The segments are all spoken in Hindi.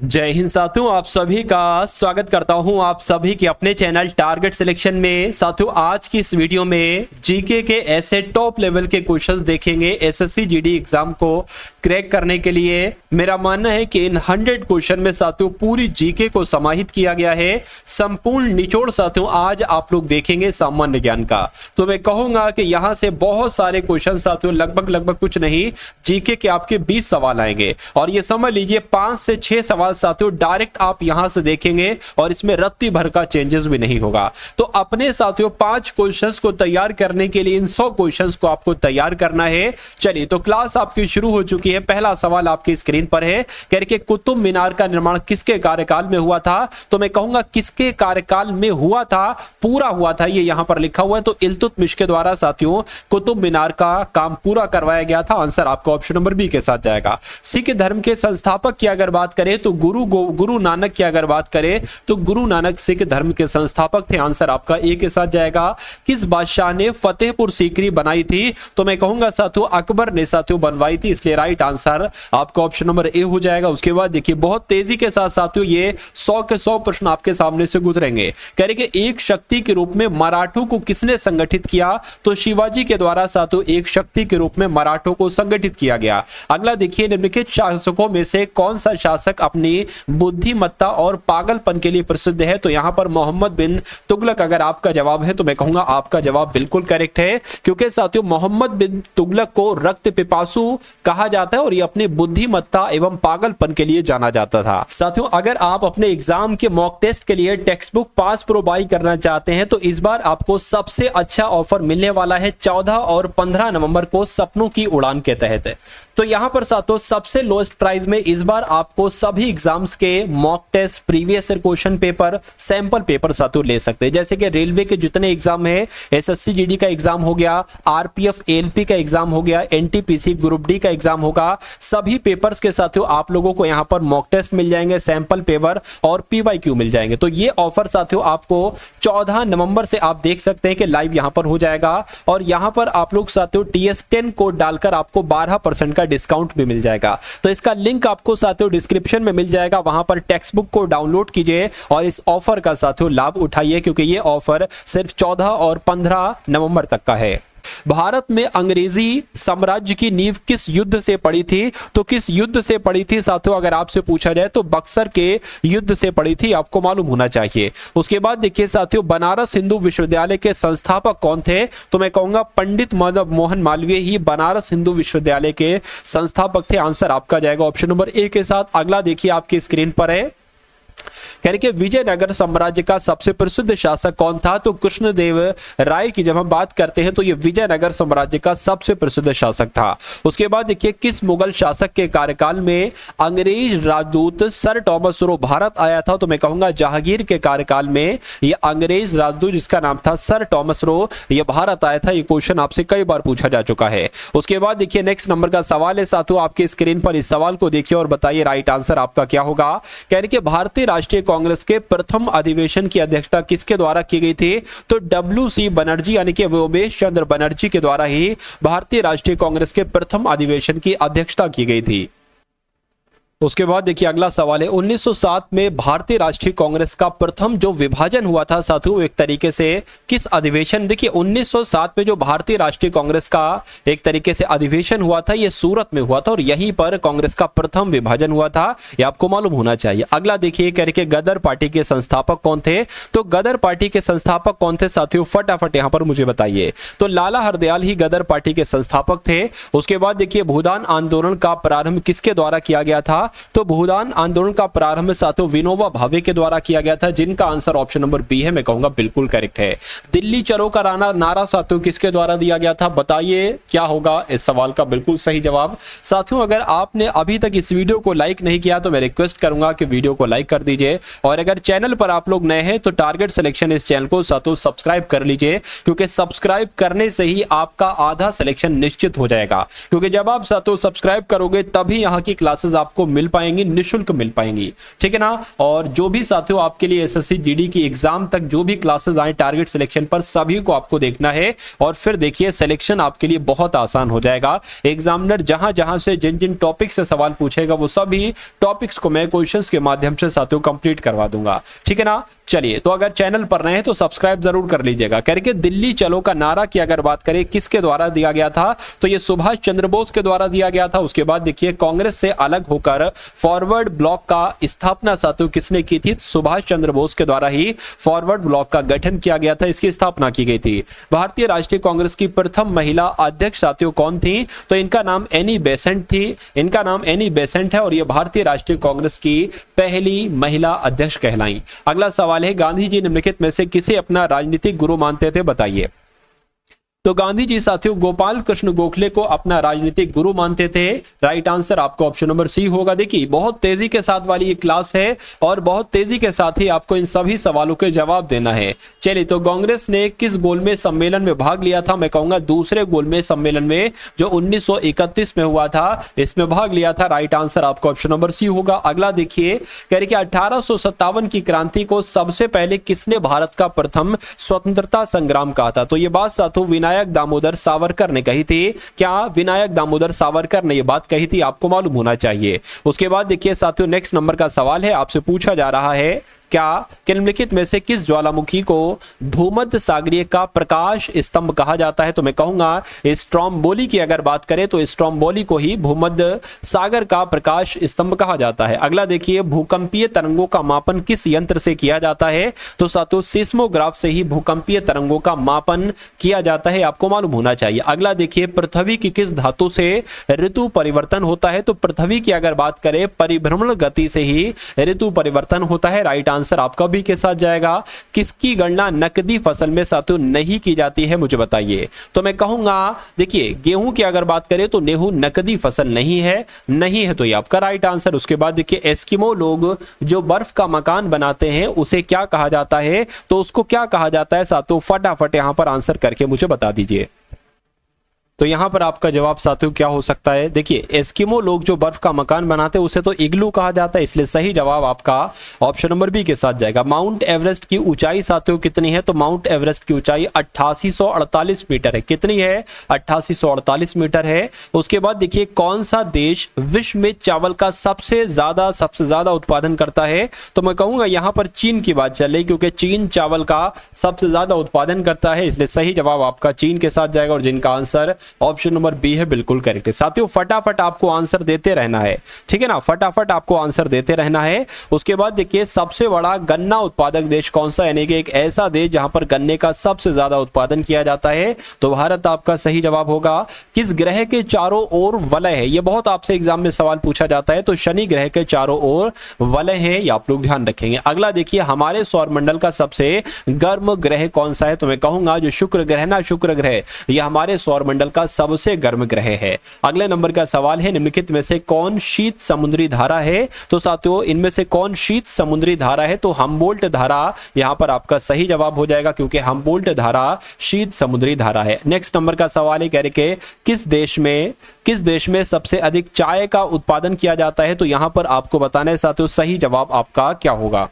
जय हिंद साथियों, आप सभी का स्वागत करता हूं आप सभी के अपने चैनल टारगेट सिलेक्शन में। साथियों, आज की इस वीडियो में जीके के ऐसे टॉप लेवल के क्वेश्चंस देखेंगे एसएससी जीडी एग्जाम को क्रैक करने के लिए। मेरा मानना है कि इन 100 क्वेश्चन में साथियों पूरी जीके को समाहित किया गया है। संपूर्ण निचोड़ साथियों आज आप लोग देखेंगे सामान्य ज्ञान का। तो मैं कहूंगा कि यहां से बहुत सारे क्वेश्चन साथियों लगभग कुछ नहीं, जीके के आपके 20 सवाल आएंगे और ये समझ लीजिए 5 से 6 सवाल साथियों डायरेक्ट आप यहां से देखेंगे और इसमें रत्ती भर का चेंजेस भी नहीं होगा। तो अपने साथियों 5 क्वेश्चंस को तैयार करने के लिए इन 100 क्वेश्चंस को आपको तैयार करना है। चलिए, तो क्लास आपकी शुरू हो चुकी है। पहला सवाल आपकी स्क्रीन पर है, कह रहे कि कुतुब मीनार का निर्माण किसके कार्यकाल में हुआ था। तो मैं कहूंगा किसके कार्यकाल में हुआ था, पूरा हुआ था, ये यहां पर लिखा हुआ है। तो इल्तुतमिश के द्वारा साथियों कुतुब मीनार का काम पूरा करवाया गया था। आंसर आपका ऑप्शन नंबर बी के साथ जाएगा। सिख धर्म के संस्थापक की अगर बात करें तो गुरु नानक की अगर बात करें तो गुरु नानक सिख धर्म के संस्थापक थे। आंसर आपका ए के साथ जाएगा। किस बादशाह ने फतेहपुर सीकरी बनाई थी। तो मैं कहूंगा साथियों अकबर ने साथियों बनवाई थी, इसलिए राइट आंसर आपका ऑप्शन नंबर ए हो जाएगा। उसके बाद देखिए बहुत तेजी के साथ साथियों ये 100 के 100 प्रश्न आपके सामने से गुजरेंगे। कह रहे कि एक शक्ति के रूप में मराठों को किसने संगठित किया। तो शिवाजी के द्वारा साथियों एक शक्ति के रूप में मराठों को संगठित किया गया। अगला देखिए निम्नलिखित शासकों में से कौन सा शासक अपनी बुद्धिमत्ता और पागलपन के लिए प्रसिद्ध है। तो यहां पर मोहम्मद बिन तुगलक अगर आपका जवाब है तो मैं कहूंगा आपका जवाब बिल्कुल करेक्ट है, क्योंकि साथियों मोहम्मद बिन तुगलक को रक्त पिपासु कहा जाता है और ये अपनी बुद्धिमत्ता एवं पागलपन के लिए जाना जाता था। साथियों अगर आप अपने एग्जाम के मॉक टेस्ट के लिए text book pass pro by करना चाहते हैं तो इस बार आपको सबसे अच्छा ऑफर मिलने वाला है 14 और 15 नवंबर को सपनों की उड़ान के तहत। तो यहां पर साथियों सबसे लोएस्ट प्राइस में इस बार आपको सभी एग्जाम्स के mock test, previous year question paper, sample paper साथियों ले सकते हैं। जैसे कि रेलवे के जितने एग्जाम है, एसएससी जीडी का एग्जाम हो गया, आरपीएफ एएलपी का एग्जाम हो गया, एनटीपीसी ग्रुप डी का एग्जाम होगा, सभी पेपर्स के साथियों आप लोगों को यहां पर मॉक टेस्ट मिल जाएंगे, सैंपल पेपर और पीवाईक्यू मिल जाएंगे। तो ये ऑफर साथियों आपको 14 नवंबर से आप देख सकते हैं कि लाइव यहां पर हो जाएगा और यहां पर आप लोग साथियों TS10 कोड डालकर आपको 12% का डिस्काउंट भी मिल जाएगा। तो इसका लिंक आपको साथियों डिस्क्रिप्शन में मिल जाएगा, वहां पर टेक्स्ट बुक को डाउनलोड कीजिए और इस ऑफर का साथियों लाभ उठाइए, क्योंकि ये ऑफर सिर्फ 14 और 15 नवंबर तक का है। भारत में अंग्रेजी साम्राज्य की नींव किस युद्ध से पड़ी थी। तो किस युद्ध से पड़ी थी साथियों अगर आपसे पूछा जाए तो बक्सर के युद्ध से पड़ी थी, आपको मालूम होना चाहिए। उसके बाद देखिए साथियों बनारस हिंदू विश्वविद्यालय के संस्थापक कौन थे। तो मैं कहूंगा पंडित मदन मोहन मालवीय ही बनारस हिंदू विश्वविद्यालय के संस्थापक थे। आंसर आपका जाएगा ऑप्शन नंबर ए के साथ। अगला देखिए आपकी स्क्रीन पर है, कह रहे कि विजयनगर साम्राज्य का सबसे प्रसिद्ध शासक कौन था। तो कृष्णदेव राय की जब हम बात करते हैं तो ये विजयनगर साम्राज्य का सबसे प्रसिद्ध शासक था। उसके बाद देखिए किस मुगल शासक के कार्यकाल में अंग्रेज राजदूत सर टॉमस रो भारत आया था। तो मैं कहूंगा जहांगीर के कार्यकाल में ये अंग्रेज राजदूत जिसका नाम था सर टॉमस रो ये भारत आया था। ये क्वेश्चन आपसे कई बार पूछा जा चुका है। उसके बाद देखिए नेक्स्ट नंबर का सवाल है साथियों आपके स्क्रीन पर, इस सवाल को देखिए और बताइए राइट आंसर आपका क्या होगा। कह रहे कि भारतीय राष्ट्रीय कांग्रेस के प्रथम अधिवेशन की अध्यक्षता किसके द्वारा की गई थी। तो WC बनर्जी यानी कि व्योमेश चंद्र बनर्जी के द्वारा ही भारतीय राष्ट्रीय कांग्रेस के प्रथम अधिवेशन की अध्यक्षता की गई थी। उसके बाद देखिए अगला सवाल है, 1907 में भारतीय राष्ट्रीय कांग्रेस का प्रथम जो विभाजन हुआ था साथियों एक तरीके से किस अधिवेशन। देखिए 1907 में जो भारतीय राष्ट्रीय कांग्रेस का एक तरीके से अधिवेशन हुआ था ये सूरत में हुआ था और यहीं पर कांग्रेस का प्रथम विभाजन हुआ था, ये आपको मालूम होना चाहिए। अगला देखिए कह रहे कि गदर पार्टी के संस्थापक कौन थे। तो गदर पार्टी के संस्थापक कौन थे साथियों फटाफट यहां पर मुझे बताइए। तो लाला हरदयाल ही गदर पार्टी के संस्थापक थे। उसके बाद देखिए भूदान आंदोलन का प्रारंभ किसके द्वारा किया गया था। तो भूदान आंदोलन का प्रारंभ साथियों विनोबा भावे के द्वारा किया गया था, जिनका आंसर ऑप्शन नंबर बी है, मैं कहूंगा बिल्कुल करेक्ट है। दिल्ली चलो का नारा साथियों किसके द्वारा दिया गया था, बताइए क्या होगा इस सवाल का बिल्कुल सही जवाब। साथियों अगर आपने अभी तक इस वीडियो को लाइक नहीं किया तो मैं रिक्वेस्ट करूंगा कि वीडियो को लाइक कर दीजिए और अगर चैनल पर आप लोग नए हैं तो टारगेट सिलेक्शन इस चैनल को साथियों सब्सक्राइब कर लीजिए, क्योंकि सब्सक्राइब करने से ही आपका आधा सिलेक्शन निश्चित हो जाएगा। क्योंकि जब आप साथियों सब्सक्राइब करोगे तभी यहाँ की क्लासेस आपको मिल पाएंगी, निःशुल्क मिल पाएंगी, ठीक है ना। और जो भी साथियों आपके लिए एसएससी जीडी की एग्जाम तक जो भी क्लासेस आए टारगेट सिलेक्शन पर, सभी को आपको देखना है और फिर देखिए सिलेक्शन आपके लिए बहुत आसान हो जाएगा। एग्जामिनर जहां जहां से जिन जिन टॉपिक से सवाल पूछेगा वो सभी टॉपिक्स को मैं क्वेश्चंस के माध्यम से साथियों कंप्लीट करवा दूंगा, ठीक है ना। चलिए, तो अगर चैनल पर नए हैं तो सब्सक्राइब जरूर कर लीजिएगा। करके दिल्ली चलो का नारा की अगर बात करें किसके द्वारा दिया गया था, तो ये सुभाष चंद्र बोस के द्वारा दिया गया था। उसके बाद देखिए कांग्रेस से अलग होकर फॉरवर्ड ब्लॉक का स्थापना साथियों किसने की थी, सुभाष चंद्र बोस के द्वारा ही फॉरवर्ड ब्लॉक का गठन किया गया था, इसकी स्थापना की गई थी। भारतीय राष्ट्रीय कांग्रेस की प्रथम महिला अध्यक्ष साथियों कौन थी, तो इनका नाम एनी बेसेंट थी, इनका नाम एनी बेसेंट है और ये भारतीय राष्ट्रीय कांग्रेस की पहली महिला अध्यक्ष कहलाई। अगला सवाल है, गांधी जी निम्नलिखित में से किसे अपना राजनीतिक गुरु मानते थे, बताइए। तो गांधी जी साथियों गोपाल कृष्ण गोखले को अपना राजनीतिक गुरु मानते थे। राइट आंसर आपको ऑप्शन नंबर सी होगा। देखिए बहुत तेजी के साथ वाली ये क्लास है और बहुत तेजी के साथ ही आपको इन सभी सवालों के जवाब देना है। चलिए, तो कांग्रेस ने किस गोलमेज सम्मेलन में भाग लिया था, मैं कहूंगा दूसरे गोलमेज सम्मेलन में जो 1931 में हुआ था, इसमें भाग लिया था। राइट आंसर आपको ऑप्शन नंबर सी होगा। अगला देखिए, कह रहे कि 1857 की क्रांति को सबसे पहले किसने भारत का प्रथम स्वतंत्रता संग्राम कहा था, तो ये बात साथियों विनायक दामोदर सावरकर ने कही थी। क्या विनायक दामोदर सावरकर ने यह बात कही थी, आपको मालूम होना चाहिए। उसके बाद देखिए साथियों नेक्स्ट नंबर का सवाल है, आपसे पूछा जा रहा है क्या निम्नलिखित में से किस ज्वालामुखी को भूमध्य सागरीय का प्रकाश स्तंभ कहा जाता है, तो मैं कहूंगा स्ट्रोम्बोली की अगर बात करें तो स्ट्रोम्बोली को ही भूमध्य सागर का प्रकाश स्तंभ कहा जाता है। अगला देखिए, भूकंपीय तरंगों का मापन किस यंत्र से किया जाता है, तो साथियों सिस्मोग्राफ से ही भूकंपीय तरंगों का मापन किया जाता है, आपको मालूम होना चाहिए। अगला देखिए, पृथ्वी की किस धातु से ऋतु परिवर्तन होता है, तो पृथ्वी की अगर बात करें परिभ्रमण गति से ही ऋतु परिवर्तन होता है। राइट आंसर आपका भी के साथ जाएगा। किसकी गणना नकदी फसल में साथियों नहीं की जाती है, मुझे बताइए। तो मैं कहूंगा देखिए गेहूं की अगर बात करें तो गेहूं नकदी फसल नहीं है तो ये आपका राइट आंसर। उसके बाद देखिए, एस्किमो लोग जो बर्फ का मकान बनाते हैं उसे क्या कहा जाता है, तो उसको क्या कहा जाता है साथियों, फटाफट यहां पर आंसर करके मुझे बता दीजिए। तो यहां पर आपका जवाब साथियों क्या हो सकता है, देखिए एस्किमो लोग जो बर्फ का मकान बनाते हैं उसे तो इग्लू कहा जाता है, इसलिए सही जवाब आपका ऑप्शन नंबर बी के साथ जाएगा। माउंट एवरेस्ट की ऊंचाई साथियों कितनी है, तो माउंट एवरेस्ट की ऊंचाई 8848 मीटर है। कितनी है, 8848 मीटर है। उसके बाद देखिए, कौन सा देश विश्व में चावल का सबसे ज्यादा उत्पादन करता है, तो मैं कहूंगा यहां पर चीन की बात चल रही, क्योंकि चीन चावल का सबसे ज्यादा उत्पादन करता है, इसलिए सही जवाब आपका चीन के साथ जाएगा और जिनका आंसर ऑप्शन नंबर बी है, बिल्कुल करेक्ट है। साथियों फटाफट आपको आंसर देते रहना है, ठीक है ना, फटाफट आपको आंसर देते रहना है। उसके बाद देखिए, सबसे बड़ा गन्ना उत्पादक देश कौन सा, यानी कि एक ऐसा देश जहां पर गन्ने का सबसे ज्यादा उत्पादन किया जाता है, तो भारत आपका सही जवाब होगा। किस ग्रह के चारों ओर वलय है, यह बहुत आपसे एग्जाम में सवाल पूछा जाता है, तो शनि ग्रह के चारों ओर वलय है, ये आप लोग ध्यान रखेंगे। अगला देखिए, हमारे सौर मंडल का सबसे गर्म ग्रह कौन सा है, तो मैं कहूंगा जो शुक्र ग्रह ना, शुक्र ग्रह यह हमारे सौर मंडल का सबसे गर्म ग्रह है। अगले नंबर का सवाल है, निम्नलिखित में से कौन शीत समुद्री धारा है, तो साथियों इनमें से कौन शीत समुद्री धारा है, तो हमबोल्ट धारा यहां पर आपका सही जवाब हो जाएगा, क्योंकि हमबोल्ट धारा शीत समुद्री धारा है। नेक्स्ट नंबर का सवाल है, कह रहे कि किस देश में सबसे अधिक चाय का उत्पादन किया जाता है, तो यहां पर आपको बताना है साथियों सही जवाब आपका क्या होगा।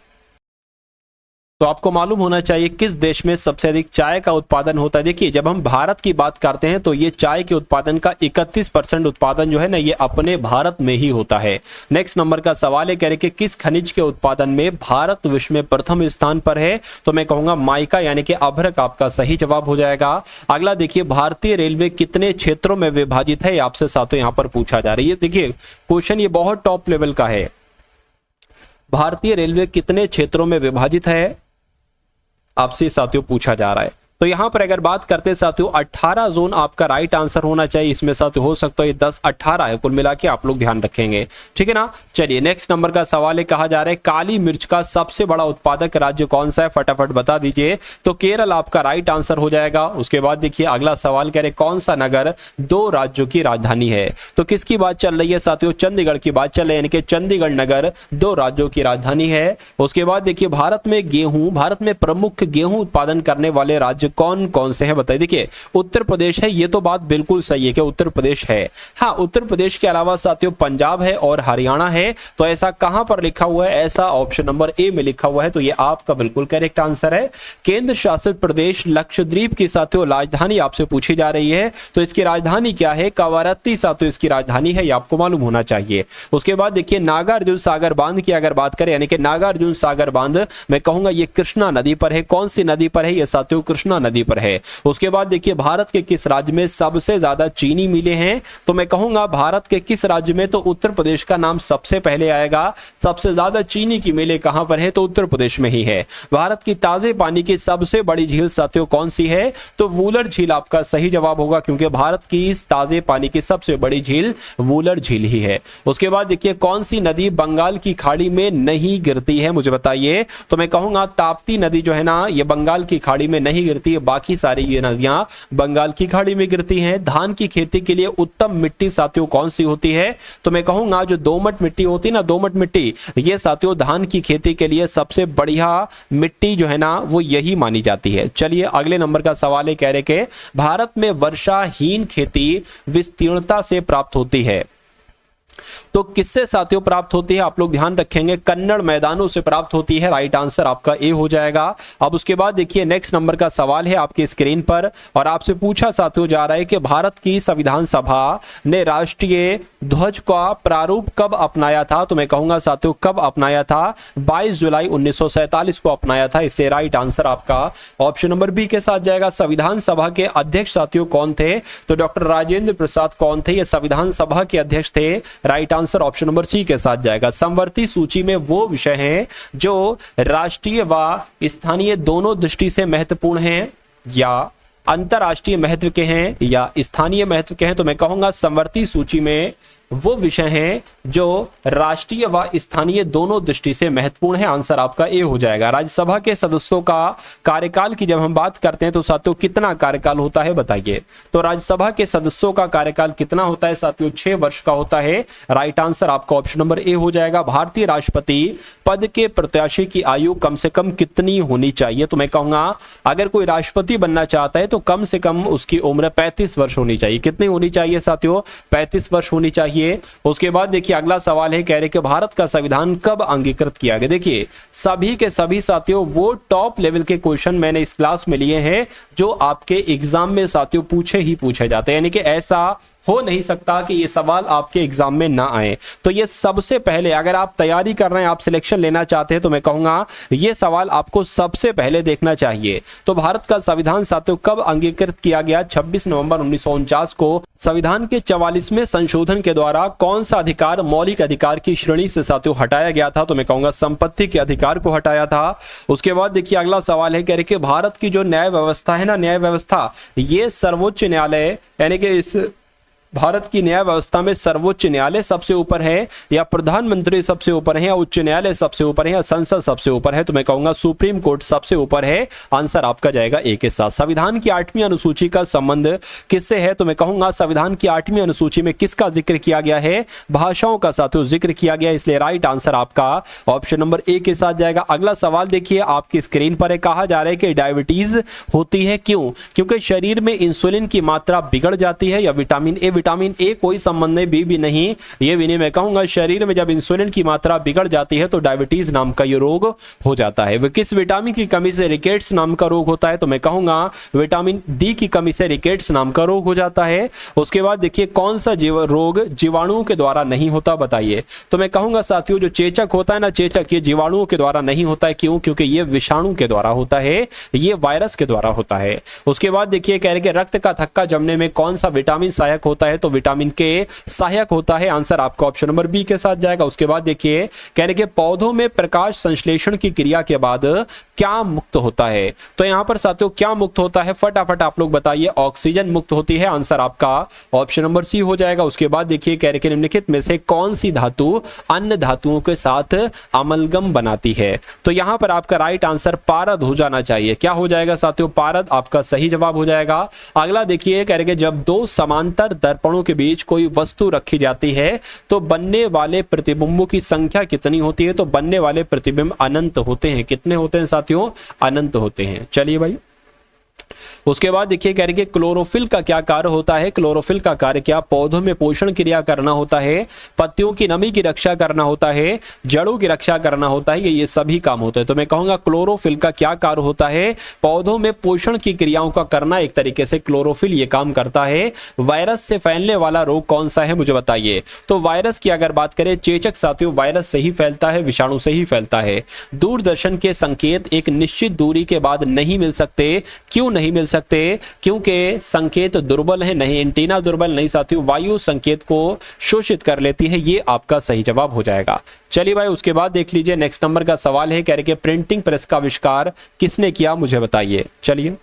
तो आपको मालूम होना चाहिए किस देश में सबसे अधिक चाय का उत्पादन होता है। देखिए जब हम भारत की बात करते हैं तो ये चाय के उत्पादन का 31% उत्पादन जो है ना, ये अपने भारत में ही होता है। नेक्स्ट नंबर का सवाल है, कह रहे कि किस खनिज के उत्पादन में भारत विश्व में प्रथम स्थान पर है, तो मैं कहूंगा माइका यानी कि अभ्रक आपका सही जवाब हो जाएगा। अगला देखिए, भारतीय रेलवे कितने क्षेत्रों में विभाजित है, आपसे साथियों यहां पर पूछा जा रही है। देखिए क्वेश्चन ये बहुत टॉप लेवल का है, भारतीय रेलवे कितने क्षेत्रों में विभाजित है, आपसे साथियों पूछा जा रहा है। तो यहां पर अगर बात करते हैं साथियों 18 जोन आपका राइट आंसर होना चाहिए, इसमें साथियों हो सकता है ये 10-18 है, कुल मिला के आप लोग ध्यान रखेंगे, ठीक है ना। चलिए नेक्स्ट नंबर का सवाल है, कहा जा रहा है काली मिर्च का सबसे बड़ा उत्पादक राज्य कौन सा है, फटाफट बता दीजिए। तो केरल आपका राइट आंसर हो जाएगा। उसके बाद देखिए अगला सवाल कह रहे कौन सा नगर 2 राज्यों की राजधानी है, तो किसकी बात चल रही है साथियों, चंडीगढ़ की बात चल रही है, यानी कि चंडीगढ़ नगर 2 राज्यों की राजधानी है। उसके बाद देखिए भारत में प्रमुख गेहूं उत्पादन करने वाले राज्य कौन कौन से हैं बताइए। देखिए उत्तर प्रदेश है, ये तो बात बिल्कुल सही है कि उत्तर प्रदेश है। हाँ, उत्तर प्रदेश के अलावा साथियों पंजाब है और हरियाणा है। तो ऐसा कहां पर लिखा हुआ है? ऐसा ऑप्शन नंबर ए में लिखा हुआ है। तो ये आपका बिल्कुल करेक्ट आंसर है। केंद्र शासित प्रदेश लक्षद्वीप की साथियों राजधानी आपसे पूछी जा रही है, तो इसकी राजधानी क्या है? कवारत्ती साथियों इसकी राजधानी है, ये आपको मालूम होना चाहिए। उसके बाद देखिए नागार्जुन सागर बांध की अगर बात करें, यानी कि नागार्जुन सागर बांध मैं कहूंगा ये कृष्णा नदी पर है। कौन सी नदी पर है? ये साथियों कृष्णा नदी पर है। उसके बाद देखिए भारत के किस राज्य में सबसे ज्यादा चीनी मिलें हैं? तो मैं कहूंगा भारत के किस राज्य में? तो उत्तर प्रदेश का नाम सबसे पहले आएगा। सबसे ज्यादा चीनी की मिलें कहां पर है? तो उत्तर प्रदेश में ही है। भारत की ताजे पानी की सबसे बड़ी झील साथियों कौन सी है? तो वूलर झील आपका सही जवाब होगा, क्योंकि भारत की इस ताजे पानी की सबसे बड़ी झील वूलर झील ही है। उसके बाद देखिए कौन सी नदी बंगाल की खाड़ी में नहीं गिरती है? मुझे बताइए। तो मैं कहूंगा ताप्ती नदी जो है ना, ये बंगाल की खाड़ी में नहीं गिरती है, बाकी सारी ये नदियां बंगाल की खाड़ी में गिरती हैं। धान की खेती के लिए उत्तम मिट्टी साथियों कौन सी होती है? तो मैं कहूंगा जो दोमट मिट्टी होती है ना, दोमट मिट्टी, ये साथियों धान की खेती के लिए सबसे बढ़िया मिट्टी जो है ना वो यही मानी जाती है। चलिए अगले नंबर का सवाल है, कह रहे कि भारत में वर्षाहीन खेती विस्तीर्णता से प्राप्त होती है। तो किससे साथियों प्राप्त होती है? आप लोग ध्यान रखेंगे, कन्नड़ मैदानों से प्राप्त होती है। राइट आंसर आपका ए हो जाएगा। अब उसके बाद देखिए नेक्स्ट नंबर का सवाल है आपकी स्क्रीन पर, और आपसे पूछा साथियों जा रहा है कि भारत की संविधान सभा ने राष्ट्रीय ध्वज का प्रारूप कब अपनाया था? तो मैं कहूंगा साथियों कब अपनाया था? 22 जुलाई 1947 को अपनाया था। इसलिए राइट आंसर आपका ऑप्शन नंबर बी के साथ जाएगा। संविधान सभा के अध्यक्ष साथियों कौन थे? तो डॉक्टर राजेंद्र प्रसाद कौन थे? ये संविधान सभा के अध्यक्ष थे। Right answer option number C के साथ जाएगा। समवर्ती सूची में वो विषय हैं जो राष्ट्रीय व स्थानीय दोनों दृष्टि से महत्वपूर्ण हैं, या अंतरराष्ट्रीय महत्व के हैं, या स्थानीय महत्व के हैं। तो मैं कहूंगा समवर्ती सूची में वो विषय हैं जो राष्ट्रीय व स्थानीय दोनों दृष्टि से महत्वपूर्ण है। आंसर आपका ए हो जाएगा। राज्यसभा के सदस्यों का कार्यकाल की जब हम बात करते हैं तो साथियों कितना कार्यकाल होता है बताइए? तो राज्यसभा के सदस्यों का कार्यकाल कितना होता है साथियों? 6 वर्ष का होता है। राइट आंसर आपका ऑप्शन नंबर ए हो जाएगा। भारतीय राष्ट्रपति पद के प्रत्याशी की आयु कम से कम कितनी होनी चाहिए? तो मैं कहूंगा अगर कोई राष्ट्रपति बनना चाहता है तो कम से कम उसकी उम्र 35 वर्ष होनी चाहिए। कितनी होनी चाहिए साथियों? 35 वर्ष होनी चाहिए। उसके बाद देखिए अगला सवाल है, कह रहे कि भारत का संविधान कब अंगीकृत किया गया? देखिए सभी के सभी साथियों वो टॉप लेवल के क्वेश्चन मैंने इस क्लास में लिए हैं जो आपके एग्जाम में साथियों पूछे जाते हैं, यानी कि ऐसा हो नहीं सकता कि ये सवाल आपके एग्जाम में ना आए। तो ये सबसे पहले अगर आप तैयारी कर रहे हैं, आप सिलेक्शन लेना चाहते हैं, तो मैं कहूंगा ये सवाल आपको सबसे पहले देखना चाहिए। तो भारत का संविधान साथियों कब अंगीकृत किया गया? 26 नवंबर 1949 को। संविधान के 44वें संशोधन के द्वारा कौन सा अधिकार मौलिक अधिकार की श्रेणी से साथियों हटाया गया था? तो मैं कहूंगा संपत्ति के अधिकार को हटाया था। उसके बाद देखिए अगला सवाल है, कह रहे कि भारत की जो न्याय व्यवस्था है ना, न्याय व्यवस्था ये सर्वोच्च न्यायालय यानी कि इस भारत की न्याय व्यवस्था में सर्वोच्च न्यायालय सबसे ऊपर है, या प्रधानमंत्री सबसे ऊपर है, या उच्च न्यायालय सबसे ऊपर है, या संसद सबसे ऊपर है? तो मैं कहूंगा सुप्रीम कोर्ट सबसे ऊपर है। आंसर आपका जाएगा ए के साथ। संविधान की 8वीं अनुसूची का संबंध किससे है? तो मैं कहूंगा संविधान की 8वीं अनुसूची में किसका जिक्र किया गया है? भाषाओं का साथियों जिक्र किया गया, इसलिए राइट आंसर आपका ऑप्शन नंबर ए के साथ जाएगा। अगला सवाल देखिए आपकी स्क्रीन पर है, कहा जा रहा है कि डायबिटीज होती है क्यों? क्योंकि शरीर में इंसुलिन की मात्रा बिगड़ जाती है, या विटामिन ए कोई संबंध नहीं, बी भी नहीं, ये भी नहीं। मैं कहूंगा शरीर में जब इंसुलिन की मात्रा बिगड़ जाती है तो डायबिटीज नाम का ये रोग हो जाता है। किस विटामिन की कमी से रिकेट्स नाम का रोग होता है? तो मैं कहूंगा विटामिन डी की कमी से रिकेट्स नाम का रोग हो जाता है। उसके बाद देखिए कौन सा रोग जीवाणुओं के द्वारा नहीं होता बताइए? तो मैं कहूंगा साथियों जो चेचक होता है ना, चेचक ये जीवाणुओं के द्वारा नहीं होता है। क्यों? क्योंकि ये विषाणु के द्वारा होता है, ये वायरस के द्वारा होता है। उसके बाद देखिए कह रहे कि रक्त का थक्का जमने में कौन सा विटामिन सहायक होता है? तो विटामिन के सहायक होता है। आंसर आपका ऑप्शन नंबर बी के साथ जाएगा। उसके बाद देखिए कह रहे कि पौधों में प्रकाश संश्लेषण की क्रिया के बाद क्या मुक्त होता है? तो यहां पर साथियों क्या मुक्त होता है? फटाफट आप लोग बताइए। ऑक्सीजन मुक्त होती है। आंसर आपका ऑप्शन नंबर सी हो जाएगा। उसके बाद देखिए कह रहे कि निम्नलिखित में से कौन सी धातु अन्य धातुओं के साथ अमलगम बनाती है? तो यहां पर आपका राइट आंसर पारद हो जाना चाहिए। क्या हो जाएगा साथियों? पारद आपका सही जवाब हो जाएगा। अगला देखिए कह रहे कि जब दो समांतर दर्पणों के बीच कोई वस्तु रखी जाती है तो बनने वाले प्रतिबिंबों की संख्या कितनी होती है? तो बनने वाले प्रतिबिंब अनंत होते हैं। कितने होते हैं साथियों? अनंत होते हैं। चलिए भाई उसके बाद देखिए कह रहे कि क्लोरोफिल का क्या कार्य होता है। क्लोरोफिल का कार्य क्या, पौधों में पोषण क्रिया करना होता है, पत्तियों की नमी की रक्षा करना होता है, जड़ों की रक्षा करना होता है, ये सभी काम होते हैं। तो मैं कहूंगा क्लोरोफिल का क्या कार्य होता है, पौधों में पोषण की क्रियाओं का करना। एक तरीके से क्लोरोफिल ये काम करता है। वायरस से फैलने वाला रोग कौन सा है मुझे बताइए। तो वायरस की अगर बात करें चेचक साथियों, वायरस से ही फैलता है, विषाणु से ही फैलता है। दूरदर्शन के संकेत एक निश्चित दूरी के बाद नहीं मिल सकते। क्यों नहीं मिल सकते? क्योंकि संकेत दुर्बल है। नहीं, एंटीना दुर्बल नहीं साथियों, वायु संकेत को शोषित कर लेती है। ये आपका सही जवाब हो जाएगा। चलिए भाई, उसके बाद देख लीजिए नेक्स्ट नंबर का सवाल है, कह रहे कि प्रिंटिंग प्रेस का आविष्कार किसने किया मुझे बताइए। चलिए,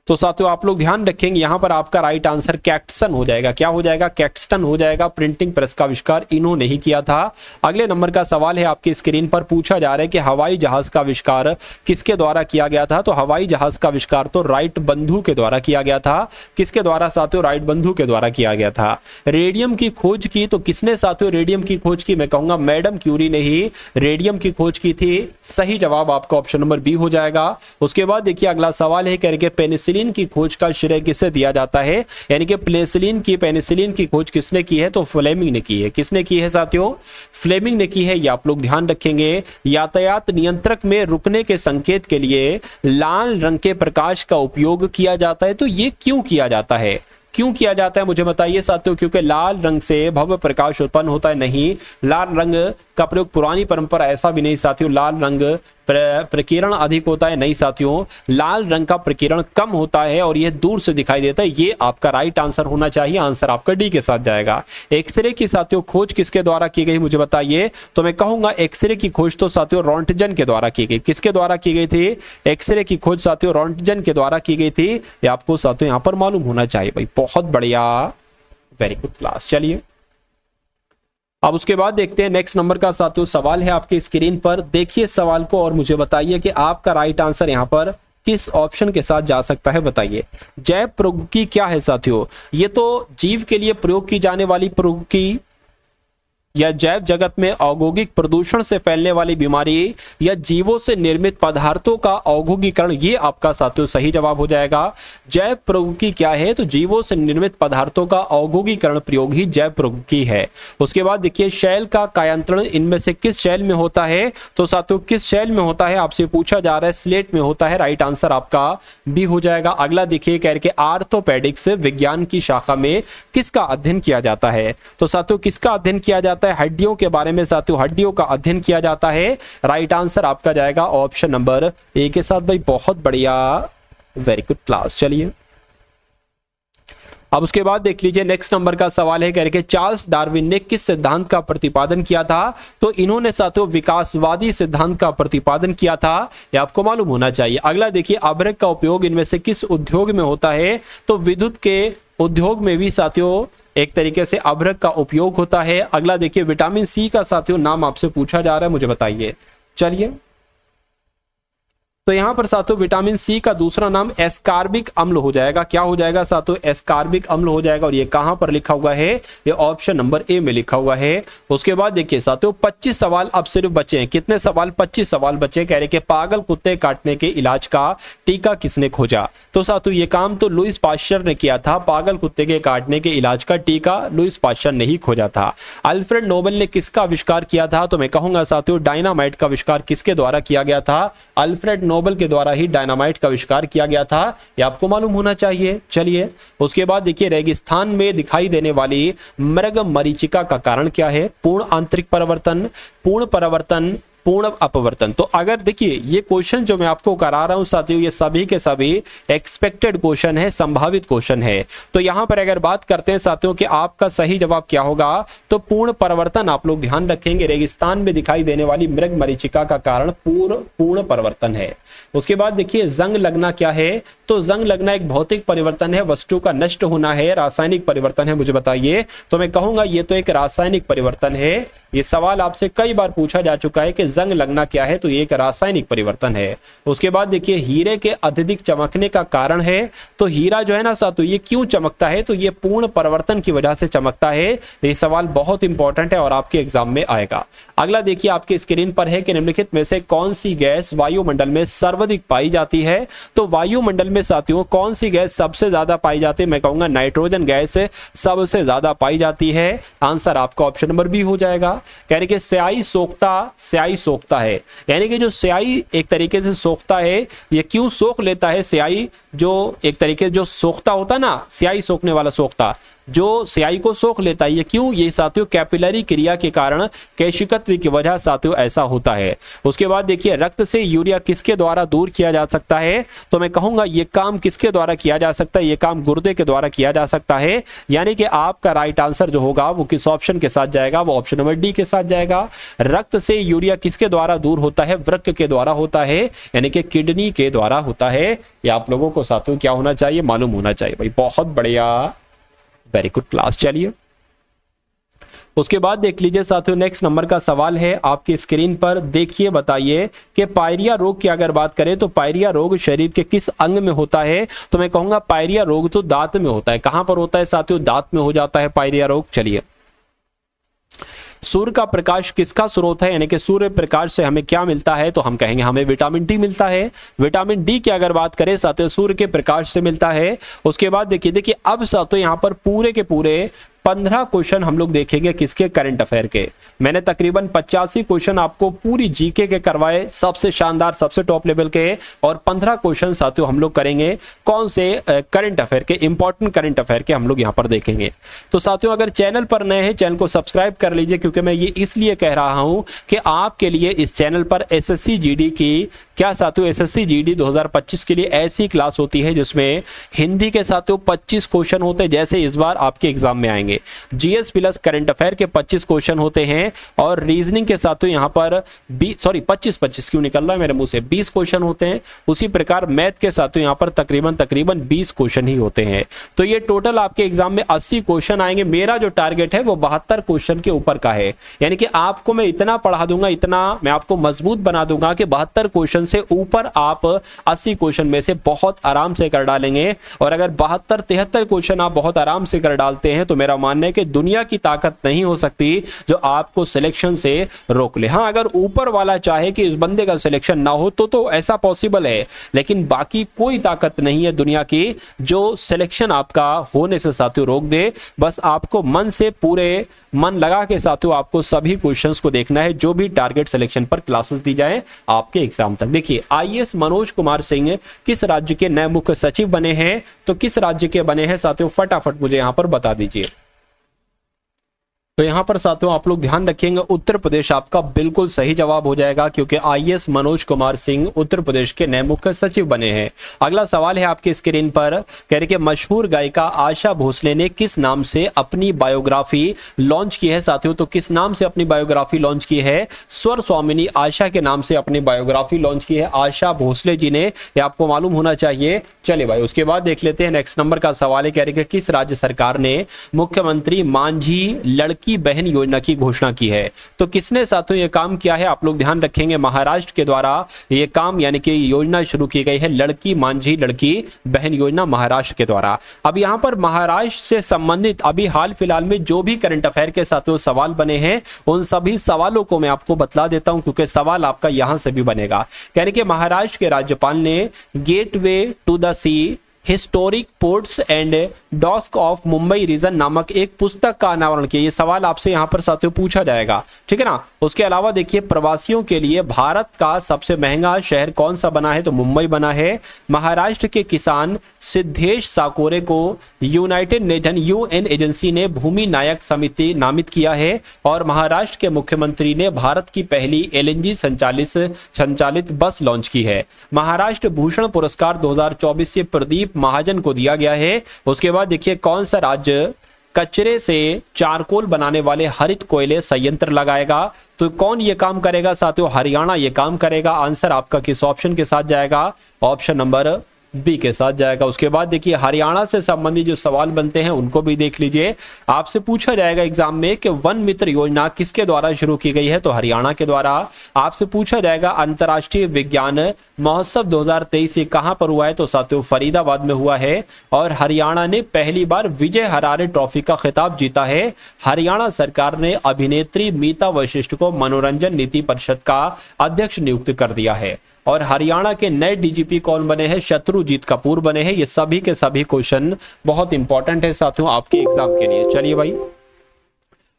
तो साथियों आप लोग ध्यान रखेंगे, यहां पर आपका राइट आंसर कैक्टसन हो जाएगा। क्या हो जाएगा? कैक्टसन हो जाएगा। प्रिंटिंग प्रेस का आविष्कार इन्होंने ही किया था। अगले नंबर का सवाल है, आपकी स्क्रीन पर पूछा जा रहा है कि हवाई जहाज का आविष्कार किसके द्वारा किया गया था। तो हवाई जहाज का आविष्कार तो राइट बंधु के द्वारा किया गया था। किसके द्वारा साथियों? राइट बंधु के द्वारा किया गया था। रेडियम की खोज की तो किसने साथियों रेडियम की खोज की? मैं कहूंगा मैडम क्यूरी ने ही रेडियम की खोज की थी। सही जवाब आपका ऑप्शन नंबर बी हो जाएगा। उसके बाद देखिए अगला सवाल है, कह रहे पेनिसिलिन की खोज का श्रेय किसे दिया जाता है, यानी कि पेनिसिलिन की खोज किसने की है? तो फ्लेमिंग ने की है। किसने की है साथियों? फ्लेमिंग ने की है। ये आप लोग ध्यान रखेंगे। यातायात नियंत्रक में रुकने के संकेत के लिए लाल रंग के प्रकाश का उपयोग किया जाता है। तो ये क्यों किया जाता है? क्यों किया जाता है मुझे बताइए साथियों। क्योंकि लाल रंग से भव्य प्रकाश उत्पन्न होता है। नहीं, लाल रंग का प्रयोग पुरानी परंपरा ऐसा भी नहीं साथियों। लाल रंग प्रकीर्ण अधिक होता है। नहीं साथियों, लाल रंग का प्रकीर्ण कम होता है और यह दूर से दिखाई देता है। ये आपका राइट आंसर होना चाहिए। आंसर आपका डी के साथ जाएगा। एक्सरे की साथियों खोज किसके द्वारा की गई मुझे बताइए। तो मैं कहूंगा एक्सरे की खोज तो साथियों रोंटगन के द्वारा की गई। किसके द्वारा की गई थी? एक्सरे की खोज साथियों रोंटगन के द्वारा की गई थी। ये आपको साथियों यहां पर मालूम होना चाहिए भाई। बहुत बढ़िया, वेरी गुड क्लास। चलिए, अब उसके बाद देखते हैं नेक्स्ट नंबर का साथियों सवाल है आपके स्क्रीन पर। देखिए सवाल को और मुझे बताइए कि आपका राइट आंसर यहां पर किस ऑप्शन के साथ जा सकता है बताइए। जैव प्रौद्योगिकी क्या है साथियों? ये तो जीव के लिए प्रयोग की जाने वाली प्रौद्योगिकी या जैव जगत में औद्योगिक प्रदूषण से फैलने वाली बीमारी या जीवों से निर्मित पदार्थों का औद्योगिकरण, ये आपका साथियों सही जवाब हो जाएगा। जैव प्रौद्योगिकी क्या है? तो जीवों से निर्मित पदार्थों का औद्योगिकरण प्रयोग ही जैव प्रौद्योगिकी है। उसके बाद देखिए शैल का कायांतरण इनमें से किस शैल में होता है? तो साथियों किस शैल में होता है आपसे पूछा जा रहा है। स्लेट में होता है। राइट आंसर आपका बी हो जाएगा। अगला देखिए कह रहे आर्थोपेडिक्स विज्ञान की शाखा में किसका अध्ययन किया जाता है? तो साथियों किसका अध्ययन किया जाता है? हड्डियों के बारे में साथियों, हड्डियों का अध्ययन किया जाता है। राइट आंसर आपका जाएगा ऑप्शन नंबर ए के साथ भाई। बहुत बढ़िया, वेरी गुड क्लास। चलिए, अब उसके बाद देख लीजिए नेक्स्ट नंबर का सवाल है, कह रहे चार्ल्स डार्विन ने किस सिद्धांत का प्रतिपादन किया था? तो इन्होंने साथियों विकासवादी सिद्धांत का प्रतिपादन किया था। ये आपको मालूम होना चाहिए। अगला देखिए अभ्रक का उपयोग इनमें से किस उद्योग में होता है? तो विद्युत के उद्योग में भी साथियों एक तरीके से अभ्रक का उपयोग होता है। अगला देखिए विटामिन सी का साथियों नाम आपसे पूछा जा रहा है, मुझे बताइए। चलिए, तो यहां पर साथियों विटामिन सी का दूसरा नाम एस्कार्बिक अम्ल हो जाएगा। क्या हो जाएगा साथियों? एस्कार्बिक अम्ल हो जाएगा। और ये कहां पर लिखा हुआ है? ये ऑप्शन नंबर ए में लिखा हुआ है। उसके बाद देखिए साथियों 25 सवाल अब सिर्फ बचे हैं। कितने सवाल? 25 सवाल बचे। कह रहे कि पागल कुत्ते काटने के इलाज का टीका किसने खोजा? तो साथियों ये काम तो लुईस पाश्चर ने किया था। पागल कुत्ते के काटने के इलाज का टीका लुईस पाश्चर ने ही खोजा था। अल्फ्रेड नोबेल ने किसका आविष्कार किया था? तो मैं कहूंगा साथियों डायनामाइट का आविष्कार किसके द्वारा किया गया था? अल्फ्रेड नोबेल के द्वारा ही डायनामाइट का आविष्कार किया गया था। ये आपको मालूम होना चाहिए। चलिए, उसके बाद देखिए रेगिस्तान में दिखाई देने वाली मृग मरीचिका का कारण क्या है? पूर्ण आंतरिक परिवर्तन, पूर्ण परिवर्तन, पूर्ण अपवर्तन। तो अगर देखिए ये क्वेश्चन जो मैं आपको करा रहा हूं साथियों, ये सभी के सभी एक्सपेक्टेड क्वेश्चन है, संभावित क्वेश्चन है। तो यहां पर अगर बात करते हैं साथियों कि आपका सही जवाब क्या होगा, तो पूर्ण परिवर्तन आप लोग ध्यान रखेंगे। रेगिस्तान में दिखाई देने वाली मृग मरीचिका का कारण पूर्ण परिवर्तन है। उसके बाद देखिए जंग लगना क्या है? तो जंग लगना एक भौतिक परिवर्तन है, वस्तु का नष्ट होना है, रासायनिक परिवर्तन है, मुझे बताइए। तो मैं कहूंगा ये तो एक रासायनिक परिवर्तन है। ये सवाल आपसे कई बार पूछा जा चुका है कि जंग लगना क्या है, तो ये एक रासायनिक परिवर्तन है। उसके बाद देखिए हीरे के अत्यधिक चमकने का कारण है, तो हीरा जो है ना साथियों ये क्यों चमकता है, तो ये पूर्ण परिवर्तन की वजह से चमकता है। ये सवाल बहुत इंपॉर्टेंट है और आपके एग्जाम में आएगा। अगला देखिए आपके स्क्रीन पर है कि निम्नलिखित में से कौन सी गैस वायुमंडल में सर्वाधिक पाई जाती है। तो वायुमंडल में साथियों कौन सी गैस सबसे ज्यादा पाई जाती है, मैं कहूंगा नाइट्रोजन गैस सबसे ज्यादा पाई जाती है। आंसर आपका ऑप्शन नंबर बी हो जाएगा। कह रहे कि स्याही सोखता है, यानी कि जो स्याही एक तरीके से सोखता है, ये क्यों सोख लेता है स्याही, जो एक तरीके जो सोखता होता ना, स्याही सोखने वाला सोखता, जो स्याही को सोख लेता है, ये क्यों, ये साथियों कैपिलरी क्रिया के कारण, केशिकत्व की वजह साथियों ऐसा होता है। उसके बाद देखिए रक्त से यूरिया किसके द्वारा दूर किया जा सकता है, तो मैं कहूंगा ये काम किसके द्वारा किया जा सकता है, ये काम गुर्दे के द्वारा किया जा सकता है। यानी कि आपका राइट आंसर जो होगा वो किस ऑप्शन के साथ जाएगा, वो ऑप्शन नंबर डी के साथ जाएगा। रक्त से यूरिया किसके द्वारा दूर होता है, वृक्क के द्वारा होता है, यानी कि किडनी के द्वारा होता है। ये आप लोगों को साथियों क्या होना चाहिए, मालूम होना चाहिए भाई। बहुत बढ़िया, वेरी गुड क्लास। चलिए उसके बाद देख लीजिए साथियों नेक्स्ट नंबर का सवाल है आपकी स्क्रीन पर, देखिए बताइए कि पायरिया रोग की अगर बात करें तो पायरिया रोग शरीर के किस अंग में होता है, तो मैं कहूंगा पायरिया रोग तो दांत में होता है। कहां पर होता है साथियों, दांत में हो जाता है पायरिया रोग। चलिए सूर्य का प्रकाश किसका स्रोत है, यानी कि सूर्य प्रकाश से हमें क्या मिलता है, तो हम कहेंगे हमें विटामिन डी मिलता है। विटामिन डी की अगर बात करें साथियों सूर्य के प्रकाश से मिलता है। उसके बाद देखिए अब साथियों यहां पर पूरे के पूरे 15 क्वेश्चन हम लोग देखेंगे किसके, करंट अफेयर के। मैंने तकरीबन 85 क्वेश्चन आपको पूरी जीके के करवाए, सबसे शानदार सबसे टॉप लेवल के, और 15 क्वेश्चन साथियों हम लोग करेंगे कौन से, करंट अफेयर के, इंपॉर्टेंट करंट अफेयर के हम लोग यहां पर देखेंगे। तो साथियों अगर चैनल पर नए हैं चैनल को सब्सक्राइब कर लीजिए, क्योंकि मैं ये इसलिए कह रहा हूं कि आपके लिए इस चैनल पर एसएससी जीडी की क्या साथियों, एसएससी जीडी 2025 के लिए ऐसी क्लास होती है जिसमें हिंदी के साथियों 25 क्वेश्चन होते हैं, जैसे इस बार आपके एग्जाम में आएंगे। जीएस प्लस करंट अफेयर के 25 क्वेश्चन होते हैं, और रीजनिंग के साथियों यहां पर 25 क्यों निकल रहा है मेरे मुंह से, 20 क्वेश्चन होते हैं। उसी प्रकार मैथ के साथियों यहां पर तकरीबन 20 क्वेश्चन ही होते हैं। तो ये टोटल आपके एग्जाम में 80 क्वेश्चन आएंगे। मेरा जो टारगेट है वो 72 क्वेश्चन के ऊपर का है, यानी कि आपको मैं इतना पढ़ा दूंगा, इतना मैं आपको मजबूत बना दूंगा कि 72 क्वेश्चन से ऊपर आप 80 क्वेश्चन में से बहुत आराम से कर डालेंगे। और अगर 72-73 क्वेश्चन आप बहुत आराम से कर डालते हैं तो मेरा मानना है कि दुनिया की ताकत नहीं हो सकती जो आपको सिलेक्शन से रोक ले। हाँ अगर ऊपर वाला चाहे कि इस बंदे का सिलेक्शन ना हो तो ऐसा पॉसिबल है, लेकिन बाकी कोई ताकत नहीं है दुनिया की जो सिलेक्शन आपका होने से साथियों रोक दे। बस आपको मन से पूरे मन लगा के साथियों आपको सभी क्वेश्चंस को देखना है, जो भी टारगेट सिलेक्शन पर क्लासेस दी जाए आपके एग्जाम तक। देखिए आईएएस मनोज कुमार सिंह किस राज्य के नए मुख्य सचिव बने हैं, तो किस राज्य के बने हैं साथियों, फटाफट मुझे यहां पर बता दीजिए। तो यहां पर साथियों आप लोग ध्यान रखेंगे, उत्तर प्रदेश आपका बिल्कुल सही जवाब हो जाएगा, क्योंकि आईएएस मनोज कुमार सिंह उत्तर प्रदेश के नए मुख्य सचिव बने हैं। अगला सवाल है आपकी स्क्रीन पर, कह रहे कि मशहूर गायिका आशा भोसले ने किस नाम से अपनी बायोग्राफी लॉन्च की है साथियों, तो किस नाम से अपनी बायोग्राफी लॉन्च की है, स्वर स्वामिनी आशा के नाम से अपनी बायोग्राफी लॉन्च की है आशा भोसले जी ने, ये आपको मालूम होना चाहिए। चलिए भाई उसके बाद देख लेते हैं नेक्स्ट नंबर का सवाल है, कह रहे कि किस राज्य सरकार ने मुख्यमंत्री मांझी लड़की बहन योजना की घोषणा की है, तो किसने साथियों ये काम किया है, आप लोग ध्यान रखेंगे महाराष्ट्र के द्वारा ये काम यानी कि योजना शुरू की गई है, लड़की मांझी लड़की बहन योजना महाराष्ट्र के द्वारा। अब यहां पर महाराष्ट्र से संबंधित अभी हाल फिलहाल में जो भी करंट अफेयर के साथियों सवाल बने हैं उन सभी सवालों को मैं आपको बतला देता हूं, क्योंकि सवाल आपका यहां से भी बनेगा। यानी कि महाराष्ट्र के राज्यपाल ने gateway to the sea historic ports and डॉस्क ऑफ मुंबई रीजन नामक एक पुस्तक का अनावरण किया। ये सवाल आपसे यहां पर साथियों पूछा जाएगा, ठीक है ना। उसके अलावा देखिए प्रवासियों के लिए भारत का सबसे महंगा शहर कौन सा बना है, तो मुंबई बना है। महाराष्ट्र के किसान सिद्धेश साकोरे को यूनाइटेड नेशन यूएन एजेंसी ने भूमि नायक समिति नामित किया है। और महाराष्ट्र के मुख्यमंत्री ने भारत की पहली एलएनजी संचालित बस लॉन्च की है। महाराष्ट्र भूषण पुरस्कार 2024 से प्रदीप महाजन को दिया गया है। उसके बाद देखिए कौन सा राज्य कचरे से चारकोल बनाने वाले हरित कोयले संयंत्र लगाएगा, तो कौन ये काम करेगा साथियों, हरियाणा ये काम करेगा। आंसर आपका किस ऑप्शन के साथ जाएगा, ऑप्शन नंबर बी के साथ जाएगा। उसके बाद देखिए हरियाणा से संबंधित जो सवाल बनते हैं उनको भी देख लीजिए। आपसे पूछा जाएगा एग्जाम में कि वन मित्र योजना किसके द्वारा शुरू की गई है, तो हरियाणा के द्वारा। आपसे पूछा जाएगा अंतर्राष्ट्रीय विज्ञान महोत्सव 2023 ये कहां पर हुआ है, तो साथियों फरीदाबाद में हुआ है। और हरियाणा ने पहली बार विजय हरारे ट्रॉफी का खिताब जीता है। हरियाणा सरकार ने अभिनेत्री मीता वशिष्ठ को मनोरंजन नीति परिषद का अध्यक्ष नियुक्त कर दिया है। और हरियाणा के नए डीजीपी कौन बने हैं, शत्रुजीत कपूर बने हैं। ये सभी के सभी क्वेश्चन बहुत इंपॉर्टेंट है साथियों आपके एग्जाम के लिए। चलिए भाई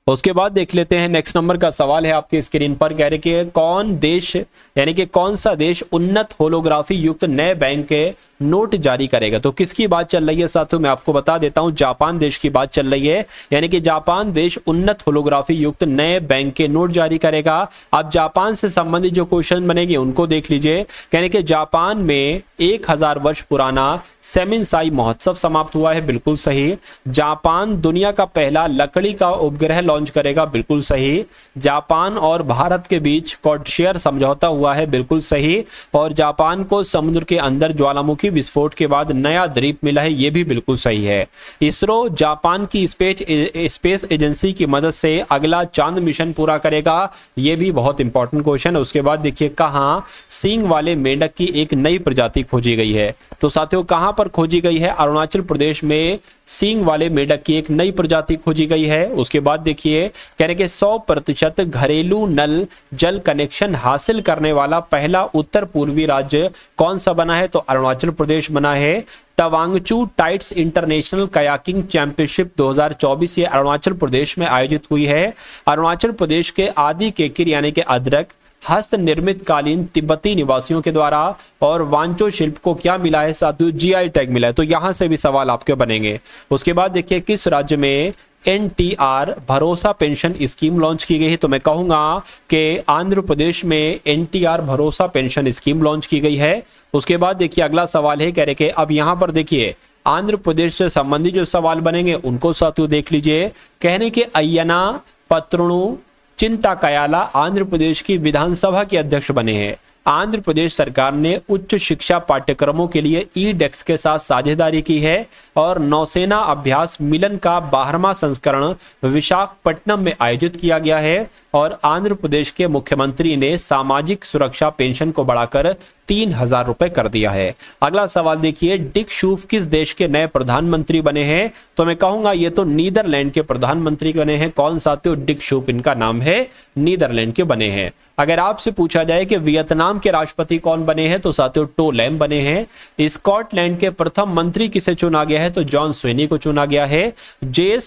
उसके बाद देख लेते हैं नेक्स्ट नंबर का सवाल है आपके स्क्रीन पर। कह रहे कि कौन देश यानी कि कौन सा देश उन्नत होलोग्राफी युक्त नए बैंक के नोट जारी करेगा, तो किसकी बात चल रही है साथियों मैं आपको बता देता हूं, जापान देश की बात चल रही है। यानी कि जापान देश उन्नत होलोग्राफी युक्त नए बैंक के नोट जारी करेगा। अब जापान से संबंधित जो क्वेश्चन बनेंगे उनको देख लीजिए। यानी कि जापान में 1000 वर्ष पुराना सेमिनसाई महोत्सव समाप्त हुआ है, बिल्कुल सही। जापान दुनिया का पहला लकड़ी का उपग्रह लॉन्च करेगा, बिल्कुल सही। जापान और भारत के बीच कॉडशेयर समझौता हुआ है, बिल्कुल सही। और जापान को समुद्र के अंदर ज्वालामुखी विस्फोट के बाद नया द्वीप मिला है, यह भी बिल्कुल सही है। इसरो जापान की स्पेस एजेंसी की मदद से अगला चांद मिशन पूरा करेगा, यह भी बहुत इंपॉर्टेंट क्वेश्चन है। उसके बाद देखिए कहां सींग वाले मेंढक की एक नई प्रजाति खोजी गई है, तो साथियों कहां पर खोजी गई है, अरुणाचल प्रदेश में सींग वाले मेंढक की एक नई प्रजाति खोजी गई है। उसके बाद देखिए कह रहे कि 100% घरेलू नल जल कनेक्शन हासिल करने वाला पहला उत्तर पूर्वी राज्य कौन सा बना है, तो अरुणाचल प्रदेश बना है। तवांगचू टाइट्स इंटरनेशनल कयाकिंग चैंपियनशिप 2024 ये अरुणाचल प्रदेश में आयोजित हुई है। अरुणाचल प्रदेश के आदि केकिर यानी कि अदरक हस्त निर्मित कालीन तिब्बती निवासियों के द्वारा और वांचो शिल्प को क्या मिला है साथियों, जीआई टैग मिला है, तो यहां से भी सवाल आपके बनेंगे। उसके बाद देखिए किस राज्य में एनटीआर भरोसा पेंशन स्कीम लॉन्च की गई है, तो मैं कहूंगा कि आंध्र प्रदेश में एनटीआर भरोसा पेंशन स्कीम लॉन्च की गई है। उसके बाद देखिए अगला सवाल है, कह रहे कि अब यहां पर देखिए आंध्र प्रदेश से संबंधित जो सवाल बनेंगे उनको साथियों देख लीजिए। कहने के अय्यना पत्रुणु चिंता कयाला आंध्र प्रदेश की विधानसभा के अध्यक्ष बने हैं। आंध्र प्रदेश सरकार ने उच्च शिक्षा पाठ्यक्रमों के लिए ई-डेक्स के साथ साझेदारी की है और नौसेना अभ्यास मिलन का 12वां संस्करण विशाखापट्टनम में आयोजित किया गया है। और आंध्र प्रदेश के मुख्यमंत्री ने सामाजिक सुरक्षा पेंशन को बढ़ाकर 3000 रुपए कर दिया है। अगला सवाल देखिए डिक शूफ किस देश के नए प्रधानमंत्री बने हैं, तो मैं कहूंगा ये तो नीदरलैंड के प्रधानमंत्री बने हैं। कौन साथियों, डिक शूफ इनका नाम है, नीदरलैंड के बने हैं। अगर आपसे पूछा जाए कि वियतनाम के राष्ट्रपति कौन बने हैं, तो साथियों टो लैम बने हैं। स्कॉटलैंड के प्रथम मंत्री किसे चुना गया है, तो जॉन स्वेनी को चुना गया है।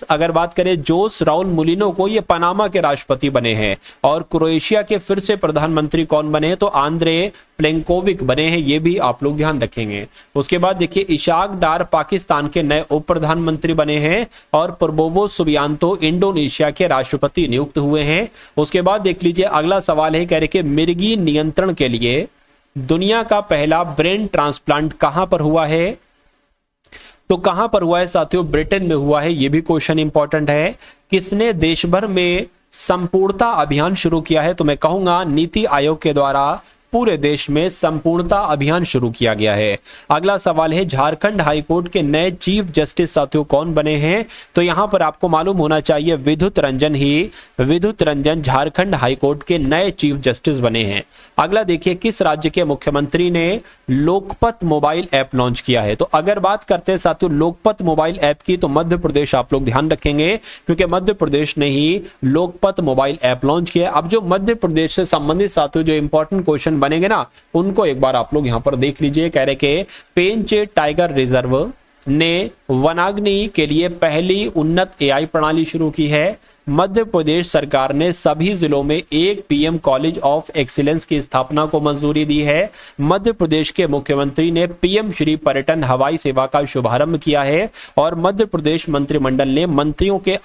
अगर बात करें जोस राउल मुलिनो को, ये पनामा के राष्ट्रपति बने हैं। और क्रोएशिया के फिर से प्रधानमंत्री कौन बने हैं, तो आंद्रे प्लेंकोविक बने हैं, ये भी आप लोग ध्यान रखेंगे। उसके बाद देखिए इशाक डार पाकिस्तान के नए उप प्रधानमंत्री बने हैं और प्रबोवो सुबियांतो इंडोनेशिया के राष्ट्रपति नियुक्त हुए हैं। उसके बाद देख लीजिए अगला सवाल है, कह रहे कि मिर्गी नियंत्रण के लिए दुनिया का पहला ब्रेन ट्रांसप्लांट कहां पर हुआ है, तो कहां पर हुआ है साथियों, ब्रिटेन में हुआ है, यह भी क्वेश्चन इंपॉर्टेंट है। किसने देश भर में संपूर्णता अभियान शुरू किया है, तो मैं कहूंगा नीति आयोग के द्वारा पूरे देश में संपूर्णता अभियान शुरू किया गया है। अगला सवाल है झारखंड हाईकोर्ट के नए चीफ जस्टिस साथियों कौन बने हैं, तो यहां पर आपको मालूम होना चाहिए विद्युत रंजन झारखंड हाईकोर्ट के नए चीफ जस्टिस बने हैं। अगला देखिए किस राज्य के मुख्यमंत्री ने लोकपथ मोबाइल ऐप लॉन्च किया है, तो अगर बात करते हैं साथियों लोकपथ मोबाइल ऐप की, तो मध्य प्रदेश आप लोग ध्यान रखेंगे क्योंकि मध्य प्रदेश ने ही लोकपथ मोबाइल ऐप लॉन्च किया। अब जो मध्य प्रदेश से संबंधित साथियों जो इंपॉर्टेंट क्वेश्चन बनेंगे ना, उनको एक बार आप लोग यहां पर देख लीजिए। कह रहे कि पेंच टाइगर रिजर्व ने वनाग्नि के लिए पहली उन्नत एआई प्रणाली शुरू की है। मध्य प्रदेश सरकार ने सभी जिलों में एक पीएम कॉलेज ऑफ एक्सीलेंस की स्थापना को मंजूरी दी है। मध्य प्रदेश के मुख्यमंत्री ने पीएम श्री पर्यटन हवाई सेवा का शुभारंभ किया है। और मध्य प्रदेश मंत्रिमंडल ने मंत्रियों के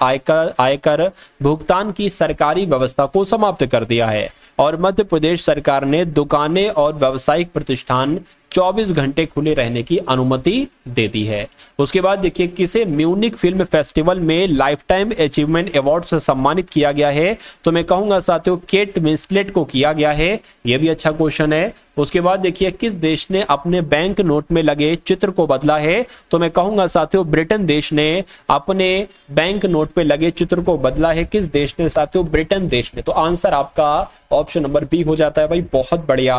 आयकर भुगतान की सरकारी व्यवस्था को समाप्त कर दिया है। और मध्य प्रदेश सरकार ने दुकानें और व्यावसायिक प्रतिष्ठान 24 घंटे खुले रहने की अनुमति देती है। उसके बाद देखिए किसे म्यूनिक फिल्म फेस्टिवल में लाइफ टाइम अचीवमेंट अवार्ड से सम्मानित किया गया है, तो मैं कहूंगा साथियों केट विंसलेट को किया गया है। यह भी अच्छा क्वेश्चन है। उसके बाद देखिए किस देश ने अपने बैंक नोट में लगे चित्र को बदला है, तो मैं कहूंगा साथियों ब्रिटेन देश ने अपने बैंक नोट पे लगे चित्र को बदला है। किस देश ने साथियों? ब्रिटेन देश ने। तो आंसर आपका ऑप्शन नंबर बी हो जाता है भाई। बहुत बढ़िया,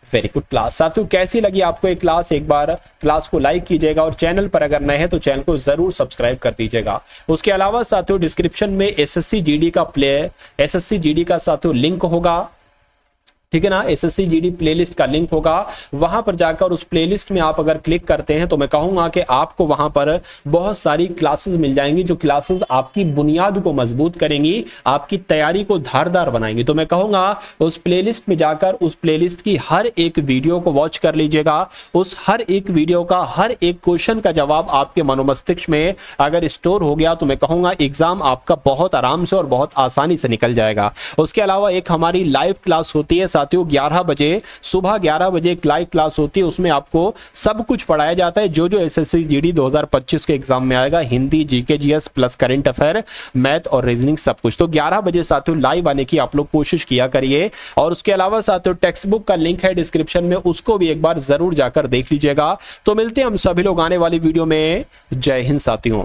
वेरी गुड क्लास। साथियों कैसी लगी आपको ये क्लास? एक बार क्लास को लाइक कीजिएगा और चैनल पर अगर नए हैं तो चैनल को जरूर सब्सक्राइब कर दीजिएगा। उसके अलावा साथियों डिस्क्रिप्शन में एसएससी जीडी का साथियों लिंक होगा, ठीक है ना। एसएससी जीडी प्लेलिस्ट का लिंक होगा, वहां पर जाकर उस प्लेलिस्ट में आप अगर क्लिक करते हैं तो मैं कहूंगा कि आपको वहां पर बहुत सारी क्लासेस मिल जाएंगी, जो क्लासेस आपकी बुनियाद को मजबूत करेंगी, आपकी तैयारी को धारदार बनाएंगी। तो मैं कहूंगा उस प्लेलिस्ट में जाकर उस प्लेलिस्ट की हर एक वीडियो को वॉच कर लीजिएगा। उस हर एक वीडियो का हर एक क्वेश्चन का जवाब आपके मनोमस्तिष्क में अगर स्टोर हो गया तो मैं कहूंगा एग्जाम आपका बहुत आराम से और बहुत आसानी से निकल जाएगा। उसके अलावा एक हमारी लाइव क्लास होती है साथियों 11 बजे, सुबह 11 बजे एक लाइव क्लास होती है। उसमें आपको सब कुछ पढ़ाया जाता है जो एसएससी जीडी 2025 के एग्जाम में आएगा, Hindi, GK, GS plus current affair, math और रीजनिंग सब कुछ। तो 11 बजे साथियों लाइव आने की आप लोग कोशिश किया करिए। और उसके अलावा साथियों टेक्स्ट बुक का लिंक है डिस्क्रिप्शन में, उसको भी एक बार जरूर जाकर देख लीजिएगा। तो मिलते हैं हम सभी लोग आने वाली वीडियो में। जय हिंद साथियों।